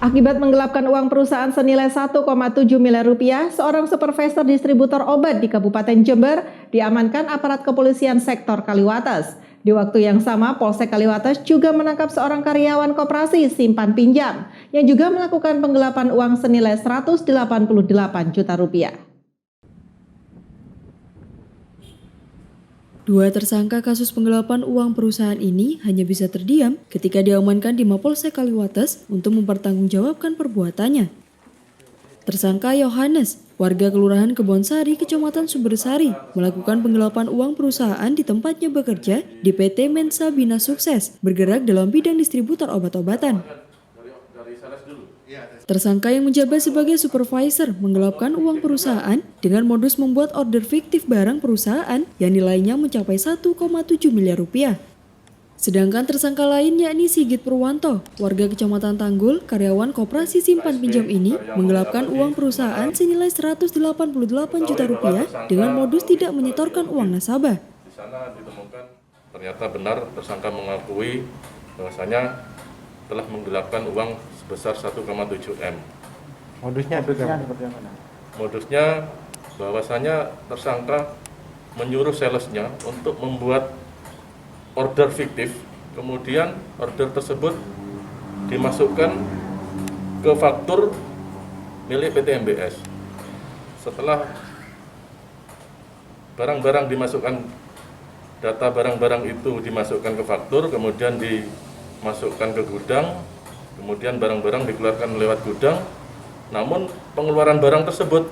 Akibat menggelapkan uang perusahaan senilai 1,7 miliar rupiah, seorang supervisor distributor obat di Kabupaten Jember diamankan aparat kepolisian sektor Kaliwates. Di waktu yang sama, Polsek Kaliwates juga menangkap seorang karyawan koperasi simpan pinjam yang juga melakukan penggelapan uang senilai 188 juta rupiah. Dua tersangka kasus penggelapan uang perusahaan ini hanya bisa terdiam ketika diamankan di Mapolsek Kaliwates untuk mempertanggungjawabkan perbuatannya. Tersangka Yohanes, warga Kelurahan Kebonsari, Kecamatan Sumbersari, melakukan penggelapan uang perusahaan di tempatnya bekerja di PT Mensa Bina Sukses, bergerak dalam bidang distributor obat-obatan. Tersangka yang menjabat sebagai supervisor menggelapkan uang perusahaan dengan modus membuat order fiktif barang perusahaan yang nilainya mencapai 1,7 miliar rupiah. Sedangkan tersangka lain yakni Sigit Purwanto, warga Kecamatan Tanggul, karyawan koperasi simpan pinjam ini menggelapkan uang perusahaan senilai 188 juta rupiah dengan modus tidak menyetorkan uang nasabah. Di sana ditemukan ternyata benar tersangka mengakui bahwasanya telah menggelapkan uang sebesar 1,7 M. Modusnya seperti apa? Modusnya bahwasanya tersangka menyuruh salesnya untuk membuat order fiktif, kemudian order tersebut dimasukkan ke faktur milik PT MBS. Setelah barang-barang dimasukkan, data barang-barang itu dimasukkan ke faktur, kemudian dimasukkan ke gudang, kemudian barang-barang dikeluarkan lewat gudang, namun pengeluaran barang tersebut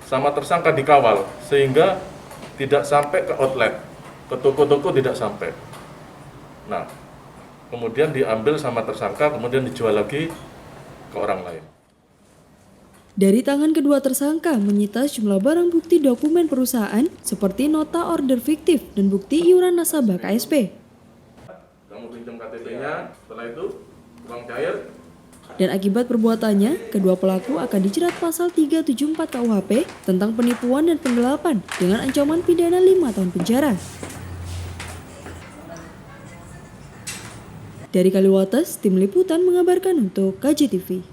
sama tersangka dikawal sehingga tidak sampai ke outlet, ke toko-toko tidak sampai. Nah, kemudian diambil sama tersangka, kemudian dijual lagi ke orang lain. Dari tangan kedua tersangka menyita sejumlah barang bukti dokumen perusahaan seperti nota order fiktif dan bukti iuran nasabah KSP. Kamu pinjam KTP-nya, setelah itu uang cair. Dan akibat perbuatannya, kedua pelaku akan dijerat pasal 374 KUHP tentang penipuan dan penggelapan dengan ancaman pidana 5 tahun penjara. Dari Kaliwates, tim liputan mengabarkan untuk KJTV.